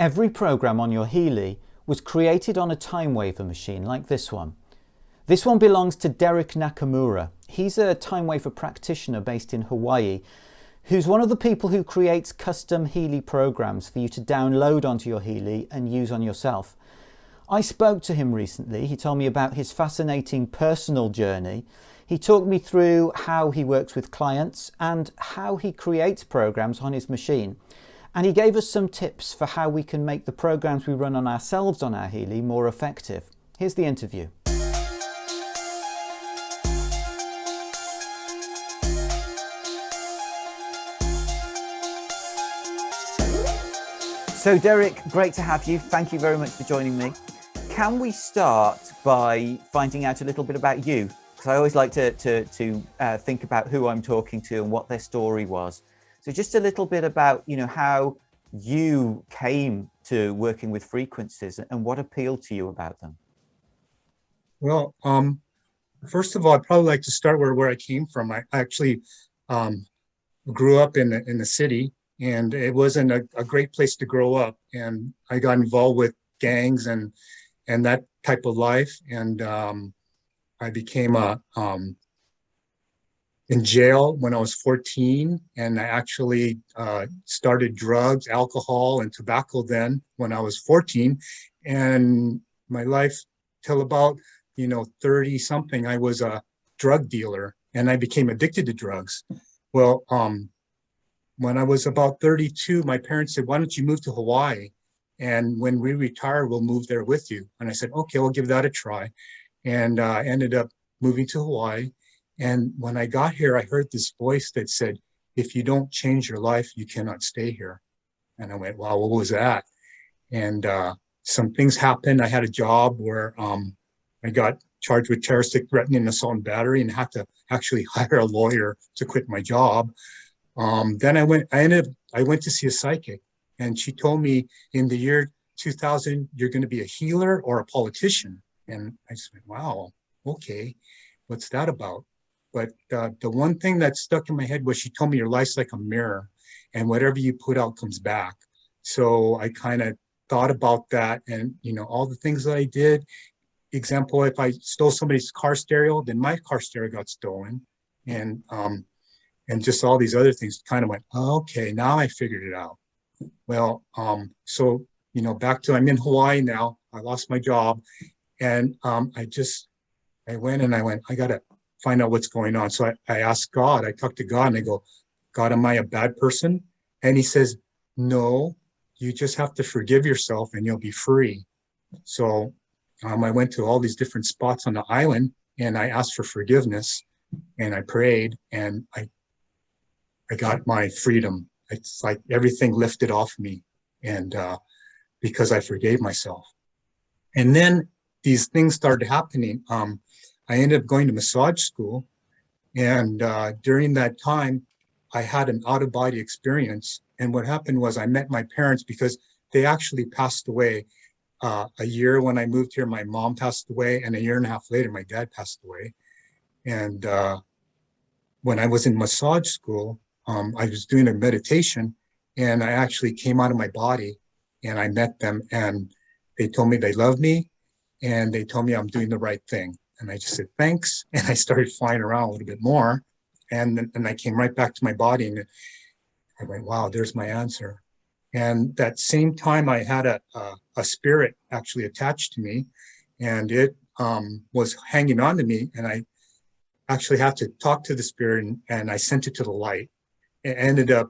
Every program on your Healy was created on a Timewaver machine like this one. This one belongs to Derek Nakamura. He's a Timewaver practitioner based in Hawaii, who's one of the people who creates custom Healy programs for you to download onto your Healy and use on yourself. I spoke to him recently. He told me about his fascinating personal journey. He talked me through how he works with clients and how he creates programs on his machine. And he gave us some tips for how we can make the programs we run on ourselves on our Healy more effective. Here's the interview. So Derek, great to have you. Thank you very much for joining me. Can we start by finding out a little bit about you? Because I always like to think about who I'm talking to and what their story was. So just a little bit about, how you came to working with frequencies and what appealed to you about them. Well, first of all, I'd probably like to start where I came from. I actually grew up in the city, and it wasn't a great place to grow up. And I got involved with gangs and that type of life. And I became in jail when I was 14, and I actually started drugs, alcohol, and tobacco then when I was 14. And my life till about 30 something, I was a drug dealer, and I became addicted to drugs. Well, when I was about 32, my parents said, "Why don't you move to Hawaii? And when we retire, we'll move there with you." And I said, "Okay, we'll give that a try." And I ended up moving to Hawaii. And when I got here, I heard this voice that said, "If you don't change your life, you cannot stay here." And I went, "Wow, what was that?" And some things happened. I had a job where I got charged with terroristic threatening, assault, and battery, and had to actually hire a lawyer to quit my job. Then I went to see a psychic, and she told me in the year 2000, you're going to be a healer or a politician. And I just went, wow, okay, what's that about? But the one thing that stuck in my head was she told me your life's like a mirror, and whatever you put out comes back. So I kind of thought about that, and all the things that I did. Example, if I stole somebody's car stereo, then my car stereo got stolen, and just all these other things kind of went, oh, okay, now I figured it out. Well, so back to I'm in Hawaii now. I lost my job, and I went, I gotta find out what's going on. So I asked God, I talked to God, and I go, "God, am I a bad person?" And he says, "No, you just have to forgive yourself and you'll be free." So I went to all these different spots on the island, and I asked for forgiveness, and I prayed, and I got my freedom. It's like everything lifted off me, and because I forgave myself. And then these things started happening. I ended up going to massage school, and during that time, I had an out-of-body experience. And what happened was I met my parents because they actually passed away. A year when I moved here, my mom passed away, and a year and a half later, my dad passed away. And when I was in massage school, I was doing a meditation, and I actually came out of my body, and I met them, and they told me they loved me, and they told me I'm doing the right thing. And I just said, thanks. And I started flying around a little bit more. And I came right back to my body, and I went, wow, there's my answer. And that same time I had a spirit actually attached to me, and it was hanging on to me. And I actually had to talk to the spirit, and I sent it to the light. It ended up,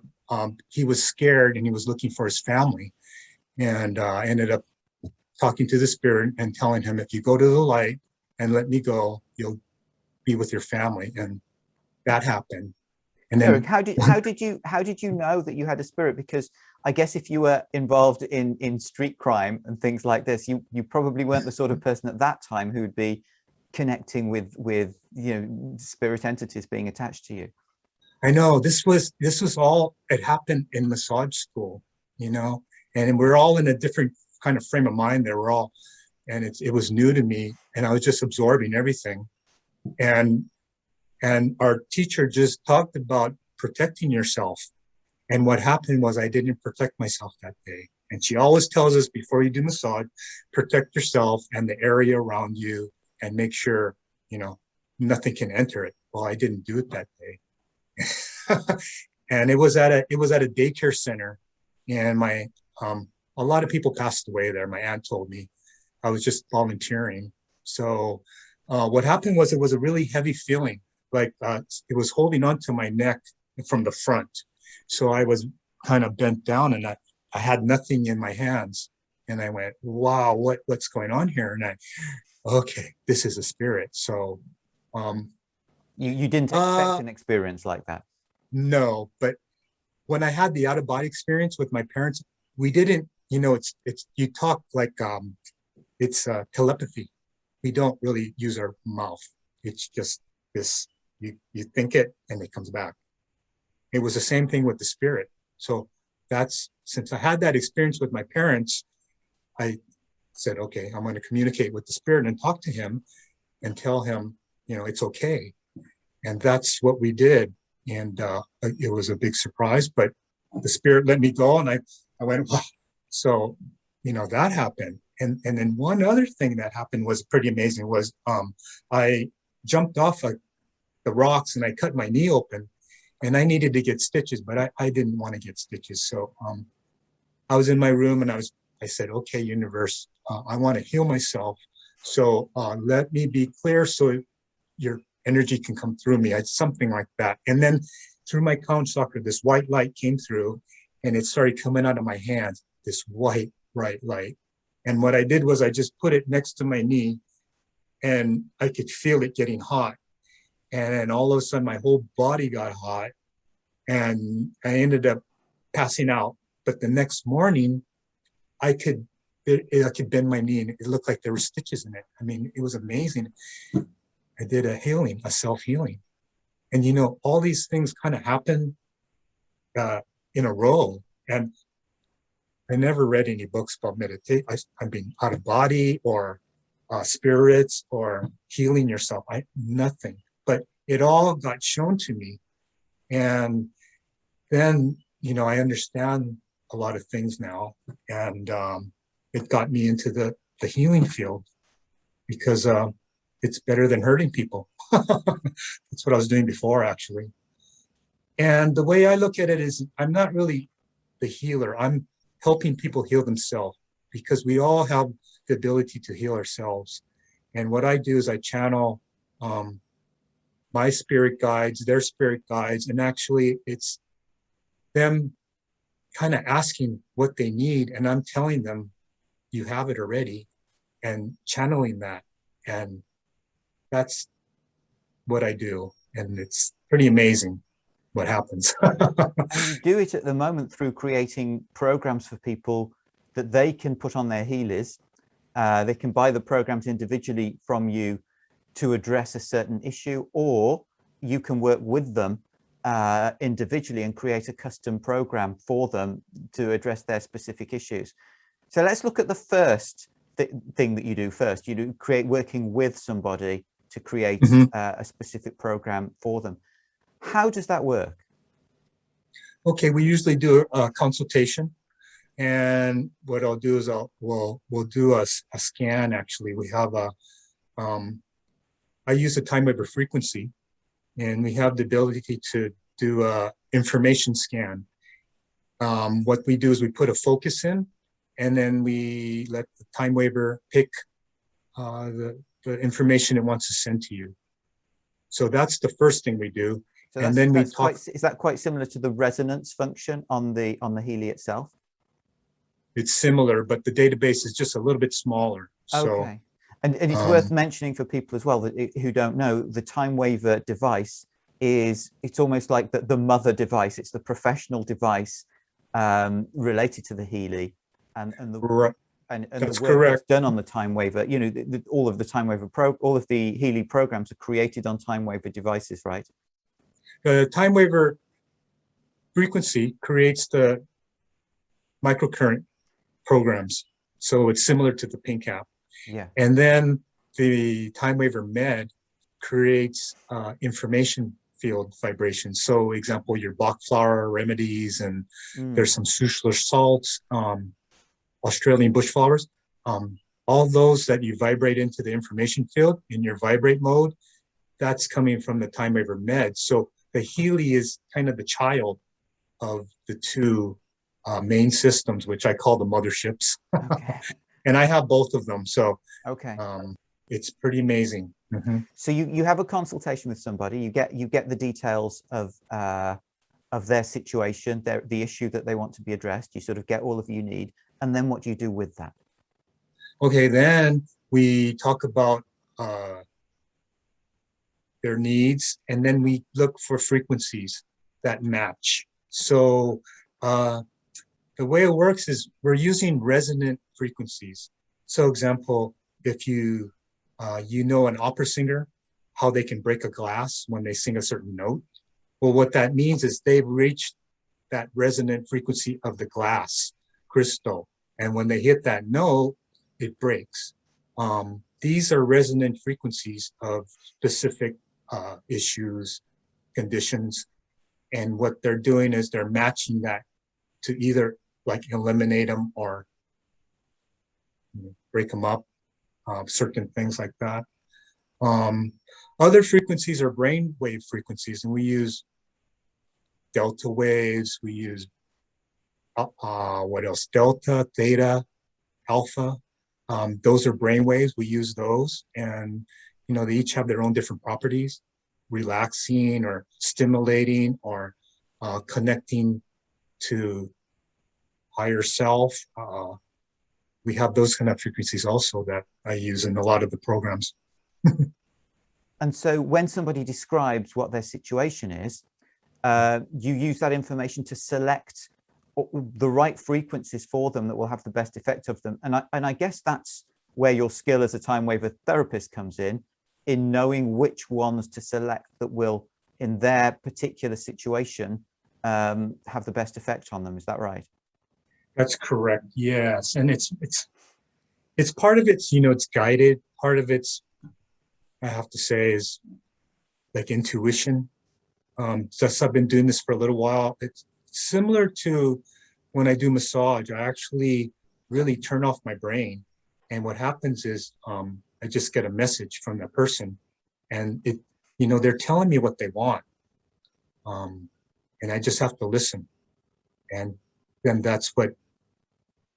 he was scared, and he was looking for his family. And I ended up talking to the spirit and telling him, if you go to the light and let me go, you'll be with your family. And that happened. And then Eric, how did you know that you had a spirit? Because I guess if you were involved in street crime and things like this, you probably weren't the sort of person at that time who would be connecting with spirit entities being attached to you. I know this was all, it happened in massage school, and we're all in a different kind of frame of mind there. We're all, and it was new to me, and I was just absorbing everything. And our teacher just talked about protecting yourself. And what happened was I didn't protect myself that day. And she always tells us before you do massage, protect yourself and the area around you and make sure, nothing can enter it. Well, I didn't do it that day. And it was at a daycare center, and a lot of people passed away there. My aunt told me. I was just volunteering. So what happened was, it was a really heavy feeling, like it was holding onto my neck from the front. So I was kind of bent down, and I had nothing in my hands. And I went, wow, what's going on here? And okay, this is a spirit. So you didn't expect an experience like that? No, but when I had the out of body experience with my parents, we didn't, it's you talk like it's telepathy. We don't really use our mouth. It's just this, you think it and it comes back. It was the same thing with the spirit. So since I had that experience with my parents, I said, okay, I'm going to communicate with the spirit and talk to him and tell him, it's okay. And that's what we did. And it was a big surprise, but the spirit let me go, and I went, wow. So, that happened. And then one other thing that happened was pretty amazing was I jumped off the rocks and I cut my knee open, and I needed to get stitches, but I didn't want to get stitches. So I was in my room, and I said, okay, universe, I want to heal myself. So let me be clear so your energy can come through me. Something like that. And then through my couch socket, this white light came through, and it started coming out of my hands, this white, bright light. And what I did was I just put it next to my knee, and I could feel it getting hot. And then all of a sudden my whole body got hot, and I ended up passing out. But the next morning I could bend my knee, and it looked like there were stitches in it. I mean, it was amazing. I did a self-healing. And all these things kind of happen in a row. And I never read any books about meditation. I mean, out of body or spirits or healing yourself. Nothing. But it all got shown to me. And then, I understand a lot of things now. And it got me into the healing field, because it's better than hurting people. That's what I was doing before, actually. And the way I look at it is, I'm not really the healer. I'm helping people heal themselves, because we all have the ability to heal ourselves. And what I do is I channel my spirit guides, their spirit guides, and actually it's them kind of asking what they need, and I'm telling them, you have it already, and channeling that. And that's what I do. And it's pretty amazing what happens. And you do it at the moment through creating programs for people that they can put on their Healys. They can buy the programs individually from you to address a certain issue, or you can work with them individually and create a custom program for them to address their specific issues. So let's look at the first thing that you do first. You do working with somebody to create a specific program for them. How does that work? Okay, we usually do a consultation, and what I'll do is we'll do a scan. Actually, we have I use a Timewaver frequency, and we have the ability to do a information scan. What we do is we put a focus in, and then we let the Timewaver pick the information it wants to send to you. So that's the first thing we do. So and then we talk. Is that quite similar to the resonance function on the Healy itself? It's similar, but the database is just a little bit smaller. Okay. So, and it's worth mentioning for people as well who don't know, the Timewaver device it's almost like the mother device. It's the professional device related to the Healy, and the that's the work correct. that's done on the Timewaver. All of the Timewaver all of the Healy programs are created on Timewaver devices, right? The Timewaver frequency creates the microcurrent programs, so it's similar to the pink app. Yeah. And then the Timewaver Med creates information field vibrations. So, example, your Bach flower remedies, and there's some Sushler salts. Australian bushflowers. All those that you vibrate into the information field in your vibrate mode, that's coming from the Timewaver med. So the Healy is kind of the child of the two main systems, which I call the motherships. Okay. And I have both of them. So Okay. it's pretty amazing. Mm-hmm. So you have a consultation with somebody, you get the details of their situation, the issue that they want to be addressed, you sort of get all of you need, and then what do you do with that? Okay, then we talk about their needs, and then we look for frequencies that match. So the way it works is we're using resonant frequencies. So example, if you know an opera singer, how they can break a glass when they sing a certain note. Well, what that means is they've reached that resonant frequency of the glass crystal. And when they hit that note, it breaks. These are resonant frequencies of specific issues, conditions. And what they're doing is they're matching that to either like eliminate them or break them up, certain things like that. Other frequencies are brainwave frequencies, and we use delta waves. We use what else? Delta, theta, alpha. Those are brainwaves. We use those, and they each have their own different properties, relaxing or stimulating or connecting to higher self. We have those kind of frequencies also that I use in a lot of the programs. And so when somebody describes what their situation is, you use that information to select the right frequencies for them that will have the best effect of them. And I guess that's where your skill as a Timewaver therapist comes in knowing which ones to select that will, in their particular situation, have the best effect on them. Is that right? That's correct. Yes. And it's part of it's, it's guided. Part of it's, I have to say, is like intuition. Just I've been doing this for a little while. It's similar to when I do massage. I actually really turn off my brain. And what happens is I just get a message from that person, and they're telling me what they want. And I just have to listen. And then that's what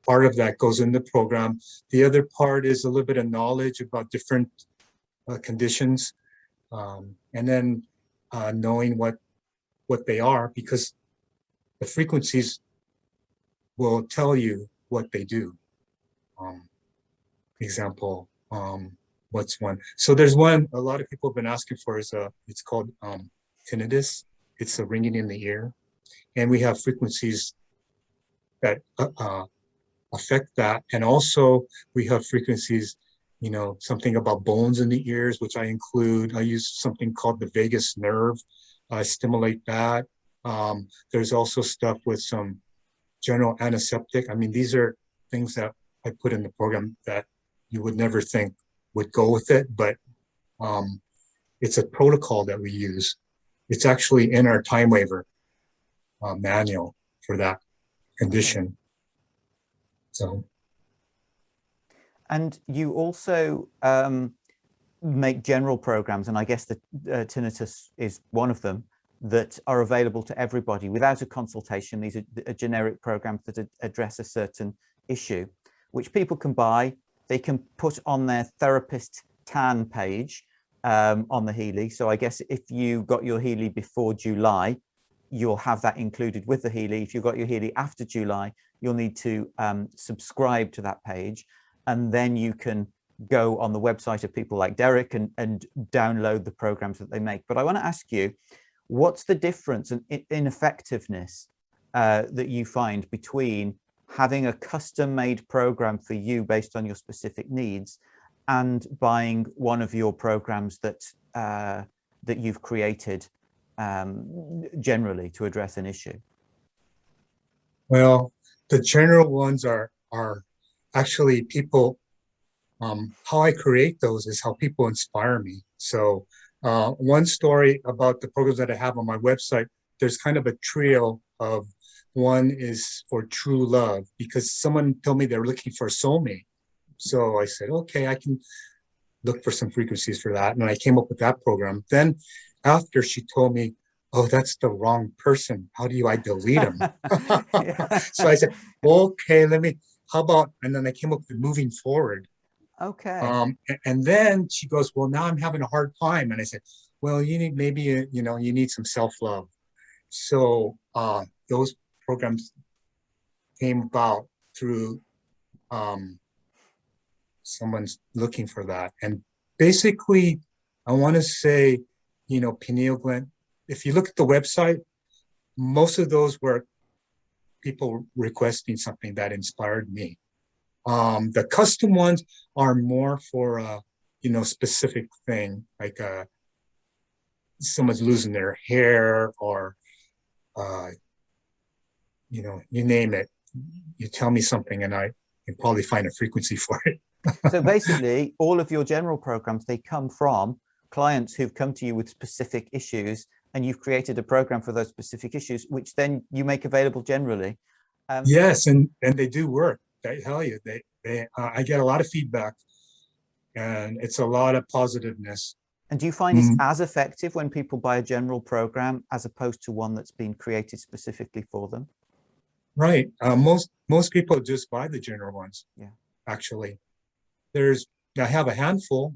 part of that goes in the program. The other part is a little bit of knowledge about different conditions, and then knowing what they are, because the frequencies will tell you what they do. Example, what's one? So there's one a lot of people have been asking for is it's called tinnitus. It's a ringing in the ear, and we have frequencies that affect that, and also we have frequencies. Something about bones in the ears, which I include. I use something called the vagus nerve. I stimulate that. There's also stuff with some general antiseptic. I mean, these are things that I put in the program that you would never think would go with it, but it's a protocol that we use. It's actually in our Timewaver manual for that condition. So. And you also make general programs, and I guess the tinnitus is one of them, that are available to everybody without a consultation. These are generic programs that address a certain issue, which people can buy. They can put on their therapist TAN page on the Healy. So I guess if you got your Healy before July, you'll have that included with the Healy. If you got your Healy after July, you'll need to subscribe to that page. And then you can go on the website of people like Derek and download the programs that they make. But I want to ask you, what's the difference in effectiveness that you find between having a custom-made program for you based on your specific needs and buying one of your programs that you've created generally to address an issue? Well, the general ones are actually people. How I create those is how people inspire me. So one story about the programs that I have on my website, there's kind of a trio of one is for true love, because someone told me they're looking for a soulmate. So I said, okay, I can look for some frequencies for that. And I came up with that program. Then after she told me, oh, that's the wrong person. How do I delete them? So I said, okay, how about, and then I came up with moving forward. Okay. And then she goes, well, now I'm having a hard time. And I said, well, you need, maybe, you need some self-love. So those programs came about through someone's looking for that. And basically, I want to say, pineal gland, if you look at the website, most of those were people requesting something that inspired me. The custom ones are more for a, specific thing, like someone's losing their hair, or, you name it. You tell me something and I can probably find a frequency for it. So basically, all of your general programs, they come from clients who've come to you with specific issues, and you've created a program for those specific issues, which then you make available generally. Yes, and they do work. I tell you, I get a lot of feedback, and it's a lot of positiveness. And do you find it's as effective when people buy a general program as opposed to one that's been created specifically for them? Right. Most people just buy the general ones. Yeah. Actually, I have a handful,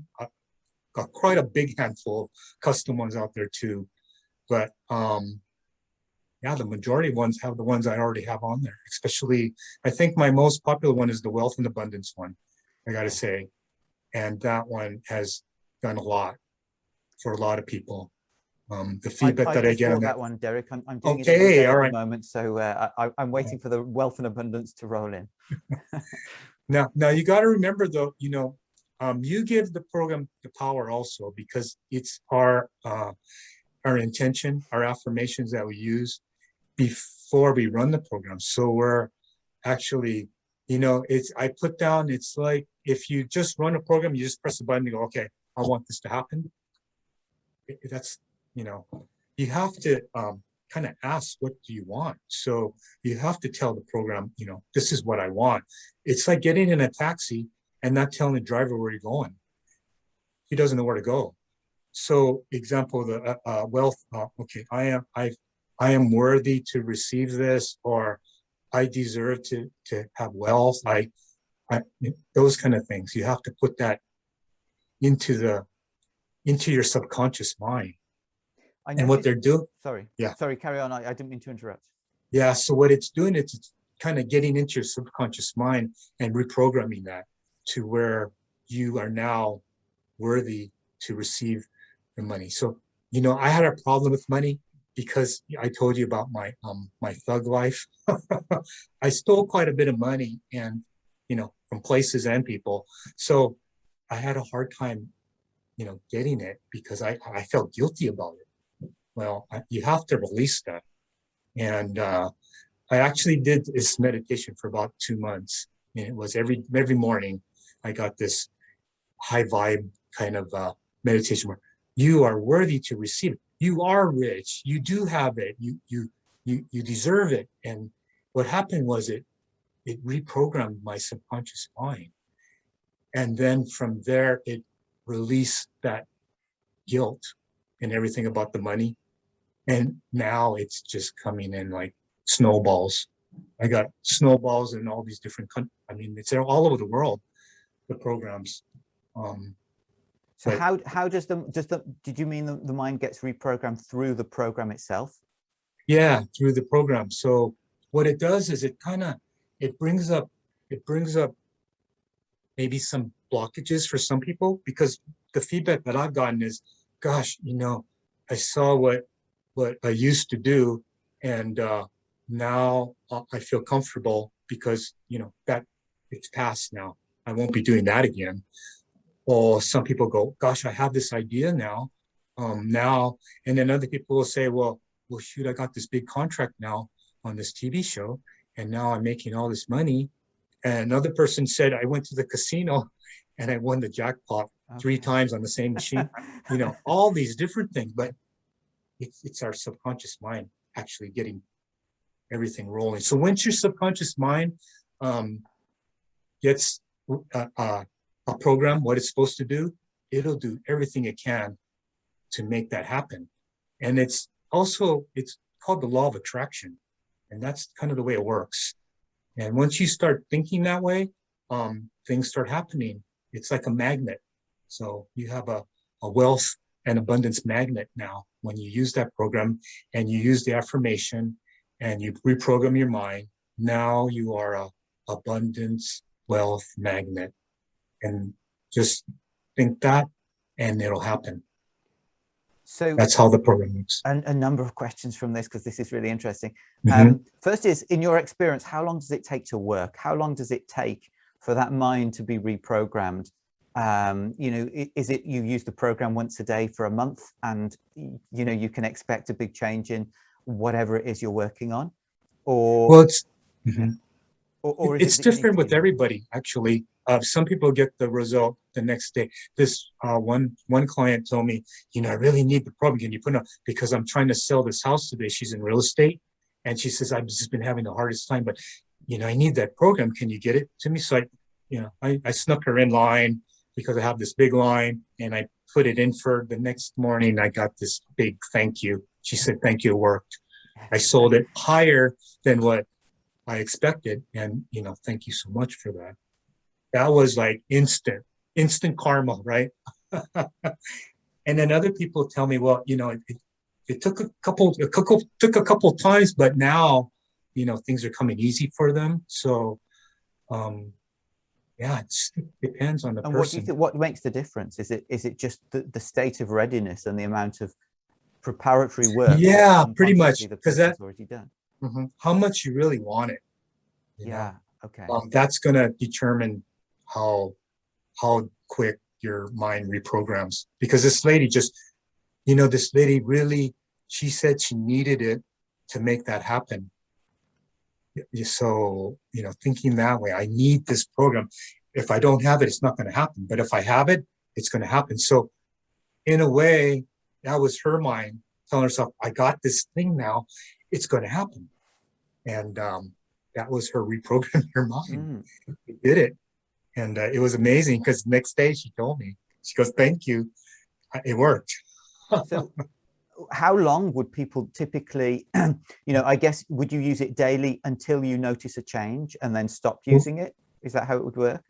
quite a big handful of custom ones out there too. But yeah, the majority ones have the ones I already have on there. Especially, I think my most popular one is the Wealth and Abundance one, I got to say. And that one has done a lot for a lot of people. The feedback that I get on that one, Derek. I'm doing it okay, all right. at the moment, so I'm waiting for the Wealth and Abundance to roll in. Now you got to remember though, you give the program the power also, because it's our intention, our affirmations that we use before we run the program. So we're actually, I put down, it's like if you just run a program, you just press a button and go, okay, I want this to happen. That's, you have to kind of ask, what do you want? So you have to tell the program, this is what I want. It's like getting in a taxi and not telling the driver where you're going. He doesn't know where to go. So example, the wealth, okay, I am worthy to receive this, or I deserve to have wealth. Those kind of things. You have to put that into your subconscious mind. And what they're doing. Sorry. Yeah. Sorry, carry on. I didn't mean to interrupt. Yeah. So what it's doing, it's kind of getting into your subconscious mind and reprogramming that to where you are now worthy to receive the money. So, I had a problem with money because I told you about my thug life. I stole quite a bit of money, and from places and people. So I had a hard time, getting it, because I felt guilty about it. Well, you have to release that. And I actually did this meditation for about 2 months. And it was every morning I got this high vibe kind of meditation where you are worthy to receive it. You are rich. You do have it. You deserve it. And what happened was it reprogrammed my subconscious mind. And then from there, it released that guilt and everything about the money. And now it's just coming in like snowballs. I got snowballs in all these different countries. I mean, it's all over the world, the programs. So how does did you mean the mind gets reprogrammed through the program itself? Yeah, through the program. So what it does is it brings up maybe some blockages for some people, because the feedback that I've gotten is, gosh, I saw what I used to do, and now I feel comfortable because that it's past now. I won't be doing that again. Or some people go, gosh, I have this idea now, and then other people will say, well, shoot, I got this big contract now on this TV show, and now I'm making all this money. And another person said, I went to the casino and I won the jackpot 3 times on the same machine. All these different things, but it's our subconscious mind actually getting everything rolling. So once your subconscious mind gets a program, what it's supposed to do, it'll do everything it can to make that happen. And it's called the law of attraction. And that's kind of the way it works. And once you start thinking that way, things start happening. It's like a magnet. So you have a wealth and abundance magnet now when you use that program and you use the affirmation and you reprogram your mind. Now you are a abundance wealth magnet. And just think that and it'll happen. So that's how the program works. A number of questions from this, because this is really interesting. Mm-hmm. First is, in your experience, how long does it take to work? How long does it take for that mind to be reprogrammed? Is it you use the program once a day for a month and, you can expect a big change in whatever it is you're working on? Or, well, it's, or it's different with everybody, actually. Some people get the result the next day. This one client told me, I really need the program. Can you put it on? Because I'm trying to sell this house today. She's in real estate. And she says, I've just been having the hardest time, but, I need that program. Can you get it to me? So I snuck her in line because I have this big line and I put it in for the next morning. I got this big thank you. She said, thank you, it worked. I sold it higher than what I expected. And, thank you so much for that. That was like instant karma, right? And then other people tell me, well, it took a couple times, but now, things are coming easy for them. So, it depends on the person. And what do you think? What makes the difference? Is it just the state of readiness and the amount of preparatory work? Yeah, pretty much, because that's already done. Mm-hmm. How much you really want it. Yeah. Okay. That's going to determine how quick your mind reprograms. Because this lady really, she said she needed it to make that happen. So, thinking that way, I need this program. If I don't have it, it's not going to happen. But if I have it, it's going to happen. So in a way, that was her mind telling herself, I got this thing now, it's going to happen. And that was her reprogramming her mind. She did it. And it was amazing because the next day she told me, she goes, thank you. It worked. So how long would people typically, I guess, would you use it daily until you notice a change and then stop using it? Is that how it would work?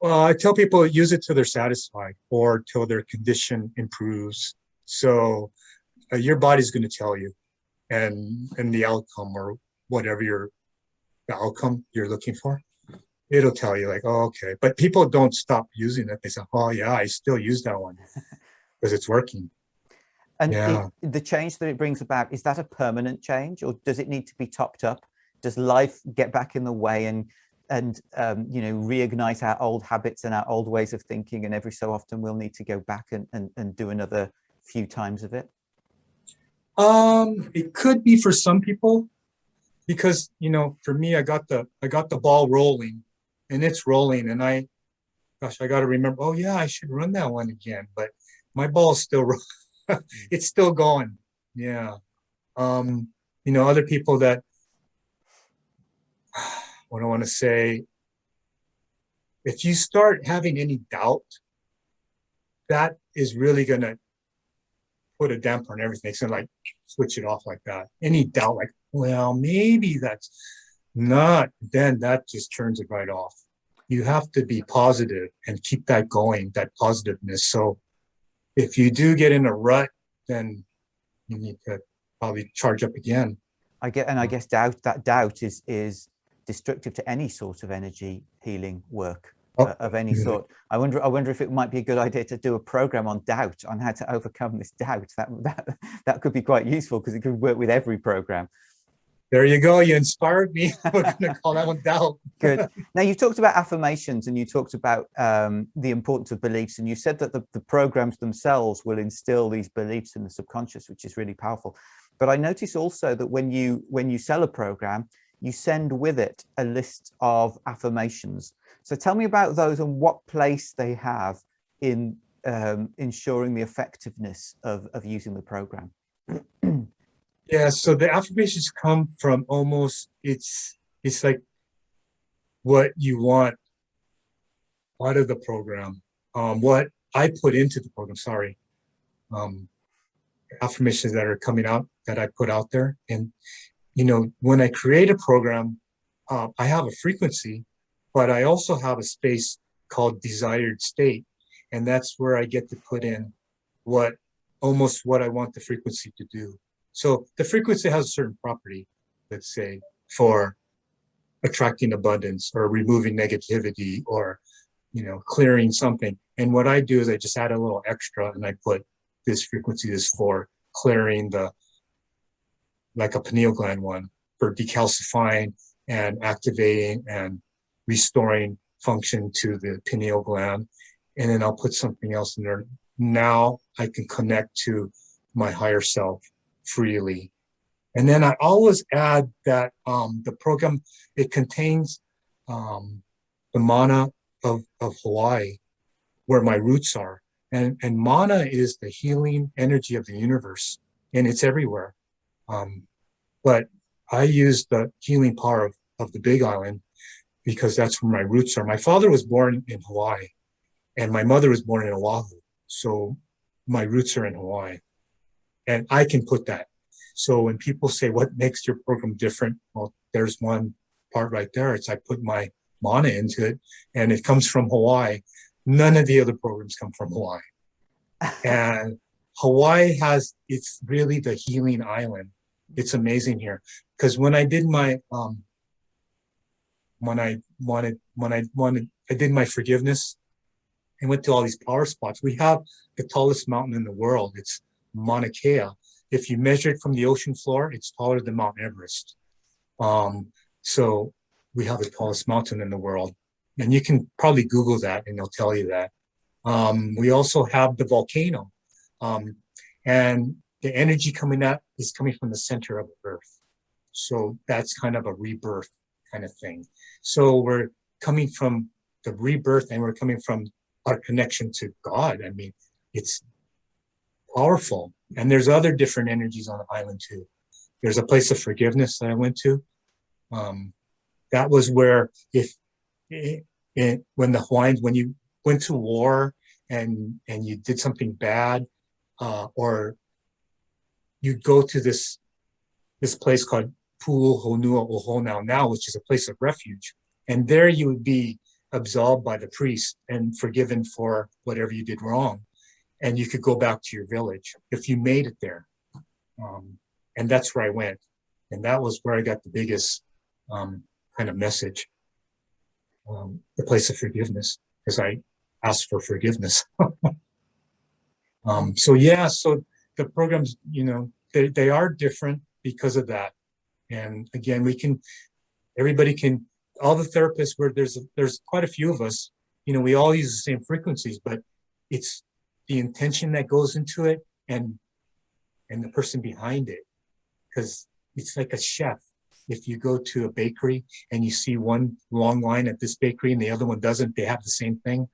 Well, I tell people use it till they're satisfied or till their condition improves. So your body's going to tell you and the outcome or whatever the outcome you're looking for. It'll tell you like, oh, okay. But people don't stop using it. They say, oh, yeah, I still use that one because it's working. And the change that it brings about, is that a permanent change or does it need to be topped up? Does life get back in the way and reignite our old habits and our old ways of thinking? And every so often we'll need to go back and do another few times of it? It could be for some people because, for me, I got the ball rolling. And it's rolling, and I got to remember, oh yeah, I should run that one again. But my ball's still, it's still going. Yeah. Other people that, what I want to say, if you start having any doubt, that is really going to put a damper on everything. It's going to like switch it off like that. Any doubt, like, well, maybe that's not, then that just turns it right off. You have to be positive and keep that going, that positiveness. So if you do get in a rut, then you need to probably charge up again. I guess doubt is destructive to any sort of energy healing work of any sort. I wonder if it might be a good idea to do a program on doubt, on how to overcome this doubt. That could be quite useful because it could work with every program. There you go. You inspired me. We're going to call that one doubt. Good. Now, you talked about affirmations and you talked about the importance of beliefs. And you said that the programs themselves will instill these beliefs in the subconscious, which is really powerful. But I notice also that when you sell a program, you send with it a list of affirmations. So tell me about those and what place they have in ensuring the effectiveness of using the program. Yeah, so the affirmations come from almost it's like what you want out of the program. What I put into the program, sorry. Um, Affirmations that are coming out that I put out there. And when I create a program, I have a frequency, but I also have a space called desired state. And that's where I get to put in almost what I want the frequency to do. So the frequency has a certain property, let's say, for attracting abundance or removing negativity or, clearing something. And what I do is I just add a little extra and I put this frequency is for clearing like a pineal gland one, for decalcifying and activating and restoring function to the pineal gland. And then I'll put something else in there. Now I can connect to my higher self freely. And then I always add that the program, it contains the mana of Hawaii, where my roots are. And mana is the healing energy of the universe, and it's everywhere. But I use the healing power of the Big Island because that's where my roots are. My father was born in Hawaii, and my mother was born in Oahu. So my roots are in Hawaii, and I can put that. So when people say, what makes your program different? Well, there's one part right there. It's I put my mana into it, and it comes from Hawaii. None of the other programs come from Hawaii. And Hawaii it's really the healing island. It's amazing here. Because when I did my, I did my forgiveness and went to all these power spots. We have the tallest mountain in the world. It's Mauna Kea. If you measure it from the ocean floor, it's taller than Mount Everest. So we have the tallest mountain in the world. And you can probably Google that and they'll tell you that. We also have the volcano. And the energy coming out is coming from the center of the earth. So that's kind of a rebirth kind of thing. So we're coming from the rebirth and we're coming from our connection to God. I mean, it's powerful. And there's other different energies on the island too. There's a place of forgiveness that I went to. That was where when the Hawaiians, when you went to war and you did something bad, or you go to this place called Pu'u Honua Ohonau now, which is a place of refuge. And there you would be absolved by the priest and forgiven for whatever you did wrong. And you could go back to your village if you made it there. And that's where I went. And that was where I got the biggest kind of message, the place of forgiveness, because I asked for forgiveness. So the programs, they are different because of that. And again, everybody can, all the therapists where there's quite a few of us, we all use the same frequencies, but it's the intention that goes into it and the person behind it. Because it's like a chef. If you go to a bakery and you see one long line at this bakery and the other one doesn't, they have the same thing.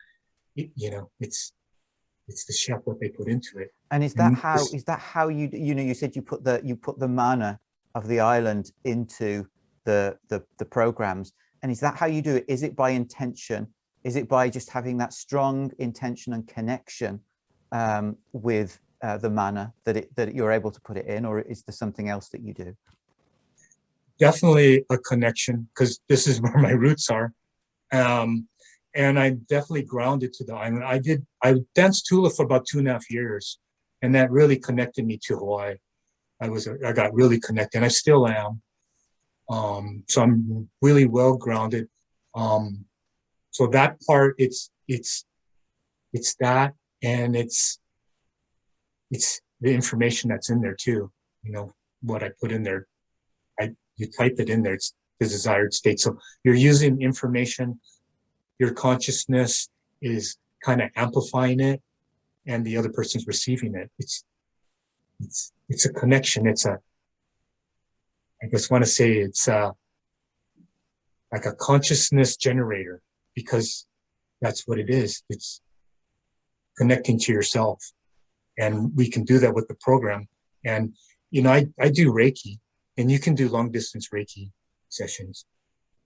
It's the chef what they put into it. And is that how you said you put the mana of the island into the programs, and is that how you do it? Is it by intention? Is it by just having that strong intention and connection with the mana that you're able to put it in, or is there something else that you do? Definitely a connection, because this is where my roots are. And I definitely grounded to the island. I danced Tula for about 2.5 years, and that really connected me to Hawaii. I got really connected, and I still am. So I'm really well grounded. So that part, it's that, and it's the information that's in there too. What I put in there, you type it in there, it's the desired state. So you're using information, your consciousness is kind of amplifying it, and the other person's receiving it. It's a connection. I just want to say it's like a consciousness generator, because that's what it is. It's connecting to yourself. And we can do that with the program. And I do Reiki, and you can do long distance Reiki sessions.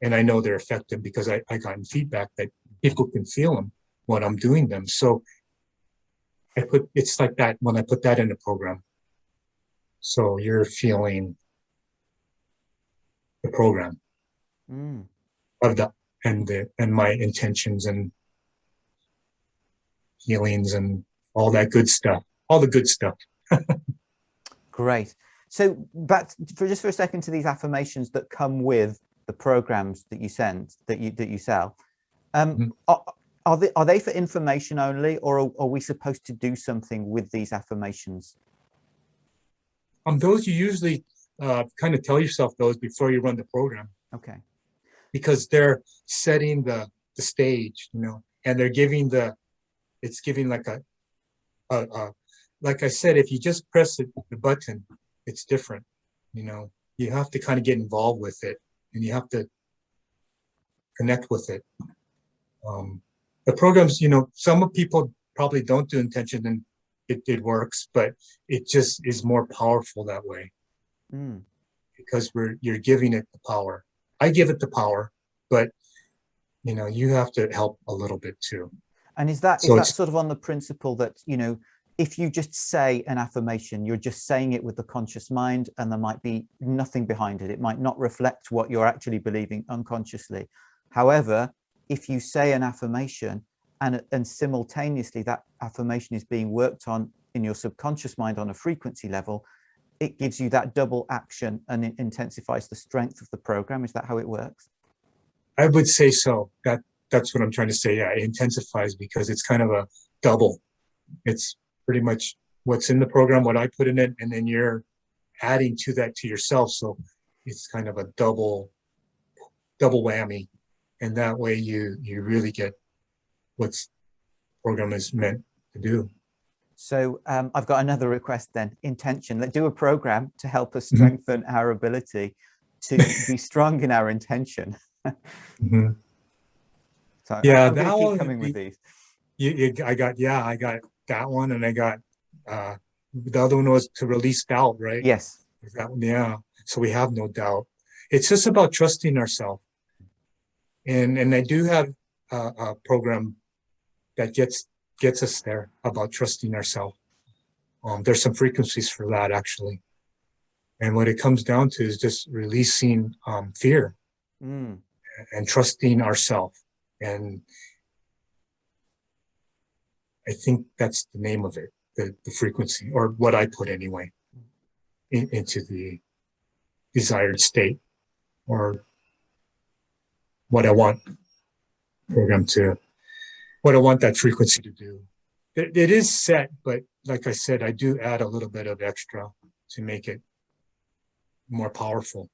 And I know they're effective because I gotten feedback that people can feel them when I'm doing them. So it's like that when I put that in a program. So you're feeling the program of the and my intentions and healings and all that good stuff, all the good stuff. Great. So back for a second to these affirmations that come with the programs that you send, that you sell. Are they for information only, or are we supposed to do something with these affirmations? Those you usually kind of tell yourself those before you run the program. Okay. Because they're setting the stage, and they're giving it's giving like like I said, if you just press the button, it's different. You have to kind of get involved with it, and you have to connect with it. The programs, some people probably don't do intention, and it works, but it just is more powerful that way because you're giving it the power. I give it the power, but you have to help a little bit too. And is that sort of on the principle that, if you just say an affirmation, you're just saying it with the conscious mind, and there might be nothing behind it. It might not reflect what you're actually believing unconsciously. However, if you say an affirmation and simultaneously that affirmation is being worked on in your subconscious mind on a frequency level, it gives you that double action and it intensifies the strength of the program. Is that how it works? I would say so. That's what I'm trying to say. Yeah, it intensifies because it's kind of a double. It's pretty much what's in the program, what I put in it, and then you're adding to that to yourself. So it's kind of a double whammy. And that way you really get what's program is meant to do. So I've got another request then. Intention. Let's do a program to help us strengthen our ability to be strong in our intention. So yeah, I'm that keep coming with these. I got that one, and I got the other one was to release doubt, right? Yes. That one, yeah. So we have no doubt. It's just about trusting ourselves. And I do have a program that gets us there about trusting ourselves. There's some frequencies for that actually. And what it comes down to is just releasing fear and trusting ourselves. And I think that's the name of it, the frequency, or what I put anyway, into the desired state, or what I want what I want that frequency to do. It is set, but like I said, I do add a little bit of extra to make it more powerful.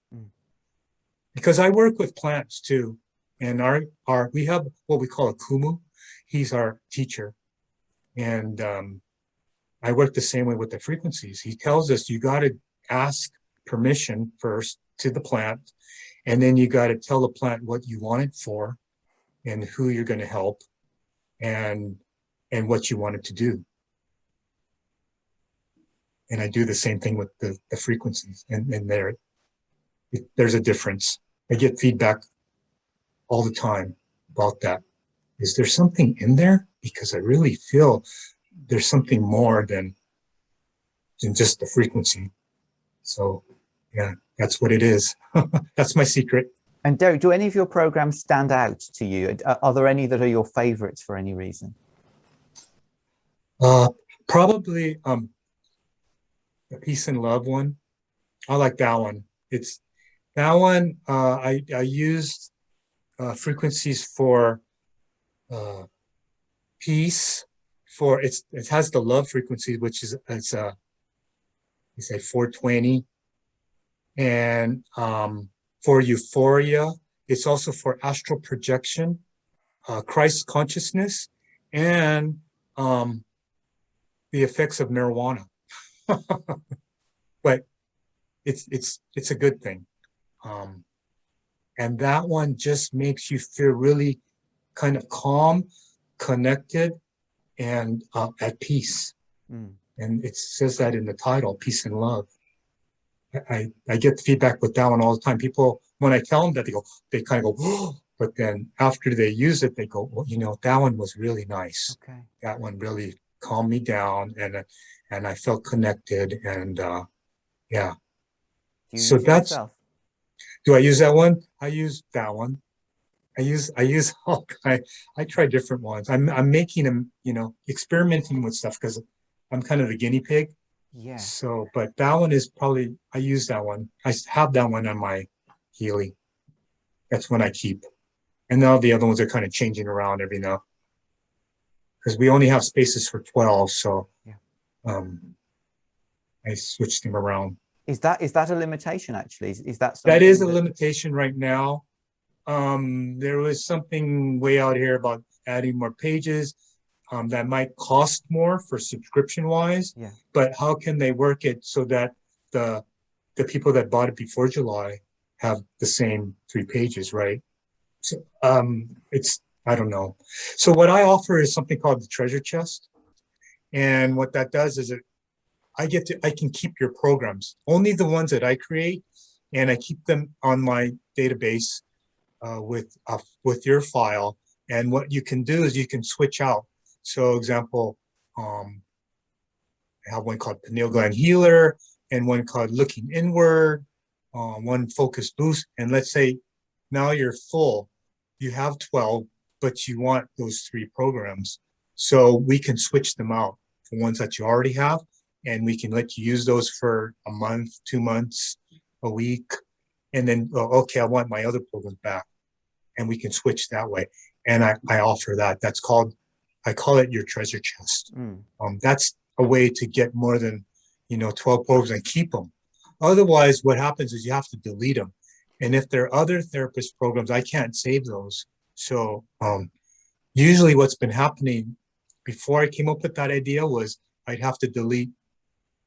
Because I work with plants too, and we have what we call a kumu. He's our teacher, and I work the same way with the frequencies. He tells us you got to ask permission first to the plant, and then you got to tell the plant what you want it for, and who you're going to help, and what you want it to do. And I do the same thing with the frequencies, and there's a difference. I get feedback all the time about that. Is there something in there? Because I really feel there's something more than just the frequency. So yeah, that's what it is. That's my secret. And Derek, do any of your programs stand out to you? Are there any that are your favorites for any reason? Probably the peace and love one. I like that one. It's that one. I used frequencies for peace. For it has the love frequency, which is it's 420, and for euphoria, it's also for astral projection, Christ consciousness, and the effects of marijuana. But it's a good thing. And that one just makes you feel really kind of calm, connected, and at peace. And it says that in the title, peace and love. I get the feedback with that one all the time. People, when I tell them that, they kind of go, oh, but then after they use it, they go, well, that one was really nice. Okay. That one really calmed me down, and I felt connected, and yeah. Do you So use it yourself? do I use that one? I use that one. I use I try different ones. I'm making them, experimenting with stuff because I'm kind of the guinea pig. Yeah. So, but that one is probably, I use that one. I have that one on my Healy. That's one I keep. And now the other ones are kind of changing around every now because we only have spaces for 12. So Yeah. um, I switched them around. Is that a limitation actually? Is that That is something a that limitation right now. There was something way out here about adding more pages. That might cost more for subscription wise, yeah. but how can they work it so that the the people that bought it before July have the same 3 pages, right? So it's I don't know. So what I offer is something called the treasure chest, and what that does is I can keep your programs, only the ones that I create, and I keep them on my database with your file. And what you can do is you can switch out. So, example, I have one called Pineal Gland Healer and one called Looking Inward, one Focus Boost. And let's say now you're full, you have 12, but you want those 3 programs. So we can switch them out for ones that you already have, and we can let you use those for a month, 2 months, a week. And then, oh, okay, I want my other programs back. And we can switch that way. And I offer that. I call it your treasure chest. Mm. That's a way to get more than 12 programs and keep them. Otherwise, what happens is you have to delete them. And if there are other therapist programs, I can't save those. So usually what's been happening before I came up with that idea was I'd have to delete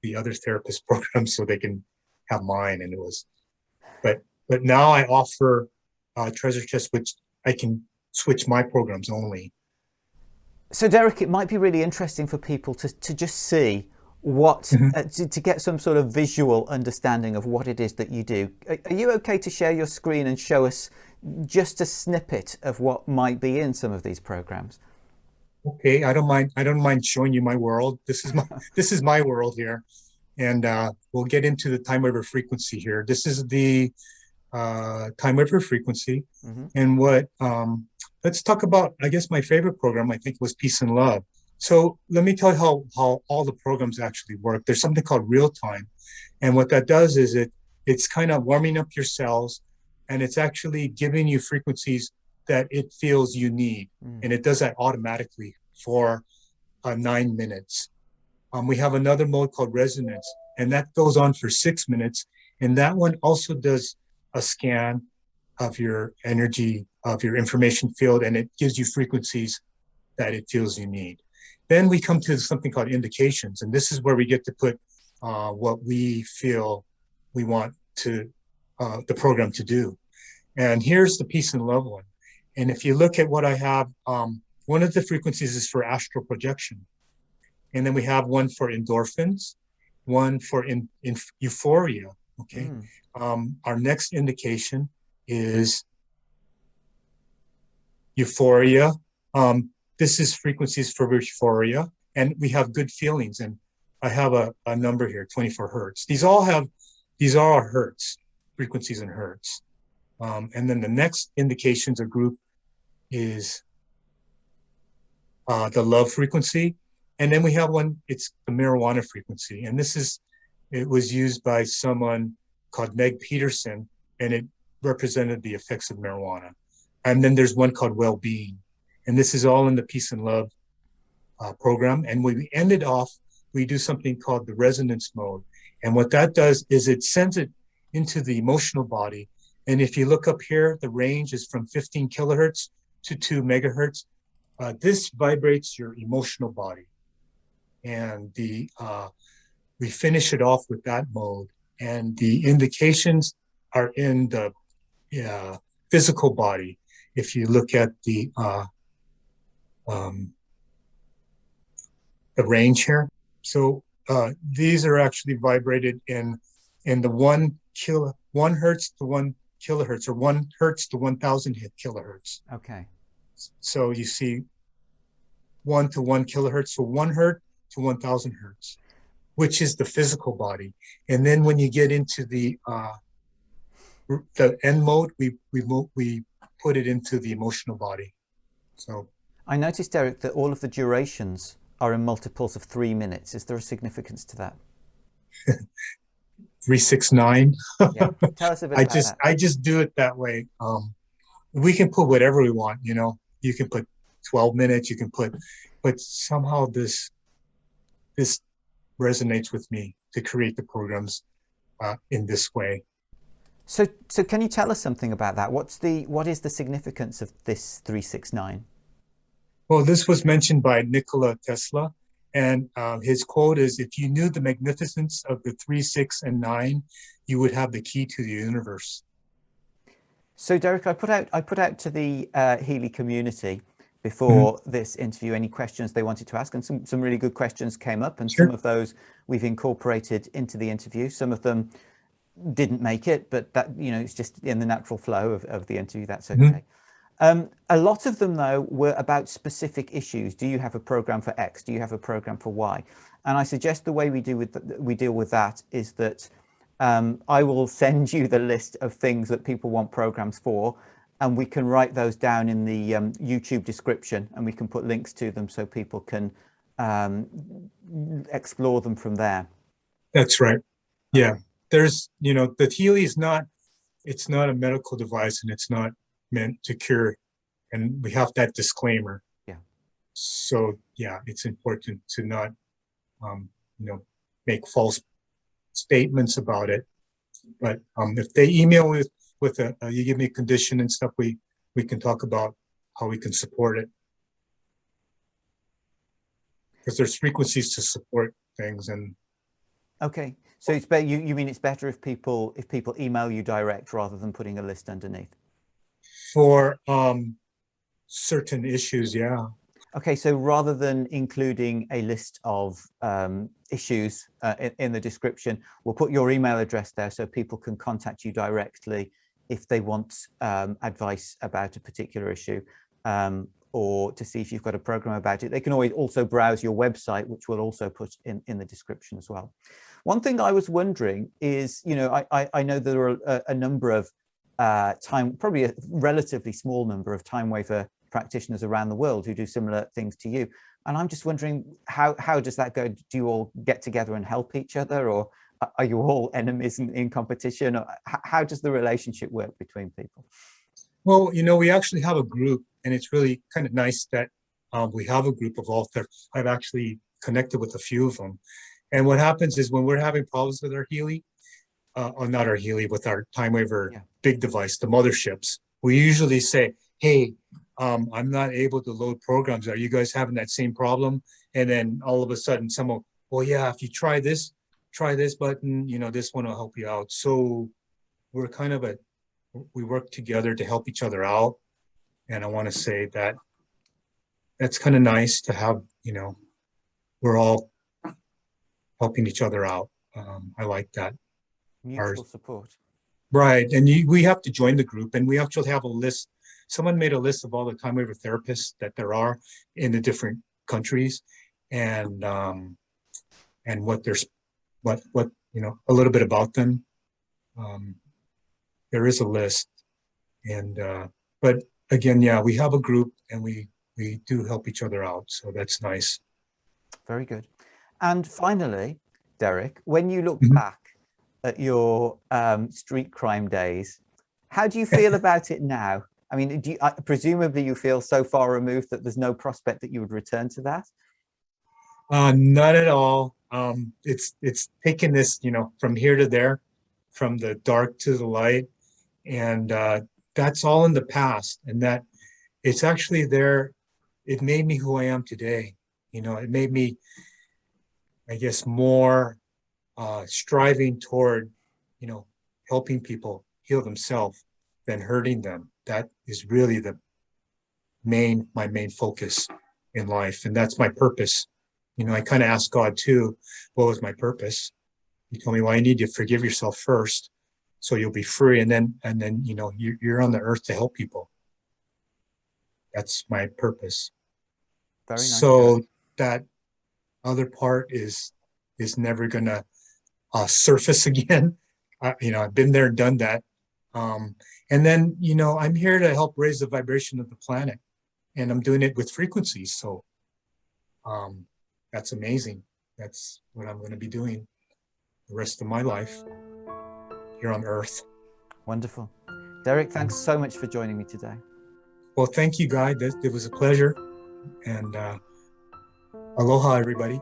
the other therapist programs so they can have mine. And it was, but now I offer treasure chest, which I can switch my programs only. So, Derek, it might be really interesting for people to just see what, Mhm. to get some sort of visual understanding of what it is that you do. Are you okay to share your screen and show us just a snippet of what might be in some of these programs? Okay, I don't mind. I don't mind showing you my world. This is my world here, and we'll get into the Timewaver frequency here. This is the Timewaver frequency, Mm-hmm. and what let's talk about. I guess my favorite program I think was Peace and Love. So let me tell you how all the programs actually work. There's something called real time, and what that does is it's kind of warming up your cells, and it's actually giving you frequencies that it feels you need, Mm. and it does that automatically for 9 minutes. We have another mode called resonance, and that goes on for 6 minutes, and that one also does a scan of your energy, of your information field, and it gives you frequencies that it feels you need. Then we come to something called indications, and this is where we get to put what we feel we want the program to do. And here's the peace and love one. And if you look at what I have, one of the frequencies is for astral projection. And then we have one for endorphins, one for in euphoria. Okay. Our next indication is euphoria. This is frequencies for euphoria, and we have good feelings. And I have a number here, 24 hertz. These are our hertz, frequencies in hertz. And then the next indications or group is the love frequency. And then we have one, it's the marijuana frequency. And it was used by someone called Meg Peterson, and it represented the effects of marijuana. And then there's one called well-being. And this is all in the peace and love program. And when we ended off, we do something called the resonance mode. And what that does is it sends it into the emotional body. And if you look up here, the range is from 15 kilohertz to 2 megahertz. This vibrates your emotional body. And we finish it off with that mode. And the indications are in the physical body. If you look at the range here. So these are actually vibrated in and the 1 hertz to 1 kilohertz, or 1 hertz to 1,000 kilohertz. Okay. So you see 1 to 1 kilohertz, so 1 hertz to 1,000 hertz, which is the physical body. And then when you get into the end mode, we put it into the emotional body. So I noticed, Derek, that all of the durations are in multiples of 3 minutes. Is there a significance to that? 369. Yeah. Tell us a bit I about just that. I just do it that way. We can put whatever we want, You can put 12 minutes, you can put, but somehow this resonates with me to create the programs in this way. So can you tell us something about that? What is the significance of this 369? Well, this was mentioned by Nikola Tesla, and his quote is, "If you knew the magnificence of the 3, 6, and 9, you would have the key to the universe." So, Derek, I put out to the Healy community Mhm. before this interview any questions they wanted to ask, and some really good questions came up, and some Sure. of those we've incorporated into the interview. Some of them didn't make it, but that, it's just in the natural flow of the interview. That's Mhm. okay. A lot of them, though, were about specific issues. Do you have a program for X? Do you have a program for Y? And I suggest the way we deal with that is that I will send you the list of things that people want programs for, and we can write those down in the YouTube description, and we can put links to them so people can explore them from there. That's right. Yeah. Okay. There's, the Healy it's not a medical device, and it's not meant to cure. And we have that disclaimer. Yeah. So yeah, it's important to not, um, you know, make false statements about it. But if they email with you give me a condition and stuff, we can talk about how we can support it, because there's frequencies to support things. And Okay. So it's better. You mean it's better if people email you direct rather than putting a list underneath? for certain issues, yeah. Okay, so rather than including a list of issues in the description, we'll put your email address there so people can contact you directly if they want advice about a particular issue, or to see if you've got a program about it. They can always also browse your website, which we'll also put in the description as well. One thing I was wondering is, I know there are a number of probably a relatively small number of Timewaver practitioners around the world who do similar things to you. And I'm just wondering, how does that go? Do you all get together and help each other, or are you all enemies in competition? Or how does the relationship work between people? Well, we actually have a group, and it's really kind of nice that we have a group of all. I've actually connected with a few of them. And what happens is, when we're having problems with our Healy, or not our Healy, with our Timewaver big device, the motherships, we usually say, "Hey, I'm not able to load programs. Are you guys having that same problem?" And then all of a sudden, someone, "Well, yeah, if you try this button, this one will help you out." So we're kind of we work together to help each other out. And I want to say that that's kind of nice to have, we're all helping each other out. I like that. Mutual support. Right. And we have to join the group, and we actually have a list. Someone made a list of all the Timewaver therapists that there are in the different countries, and what there's, what, a little bit about them. There is a list, and, but again, yeah, we have a group, and we do help each other out. So that's nice. Very good. And finally, Derek, when you look Mhm. back at your street crime days, how do you feel about it now? I mean, presumably you feel so far removed that there's no prospect that you would return to that? Not at all. It's taken this, from here to there, from the dark to the light, and that's all in the past. And that it's actually there. It made me who I am today. It made me, I guess, more striving toward, helping people heal themselves than hurting them. That is really my main focus in life, and that's my purpose. I kind of asked God too, what was my purpose? You told me, well, you need to forgive yourself first, so you'll be free, and then you know you're on the earth to help people. That's my purpose. Very nice. So that other part is never gonna surface again. You know, I've been there, done that. And then, you know, I'm here to help raise the vibration of the planet, and I'm doing it with frequencies. So that's amazing. That's what I'm going to be doing the rest of my life here on Earth. Wonderful. Derek, thanks so much for joining me today. Well, thank you, Guy. It was a pleasure. And aloha, everybody.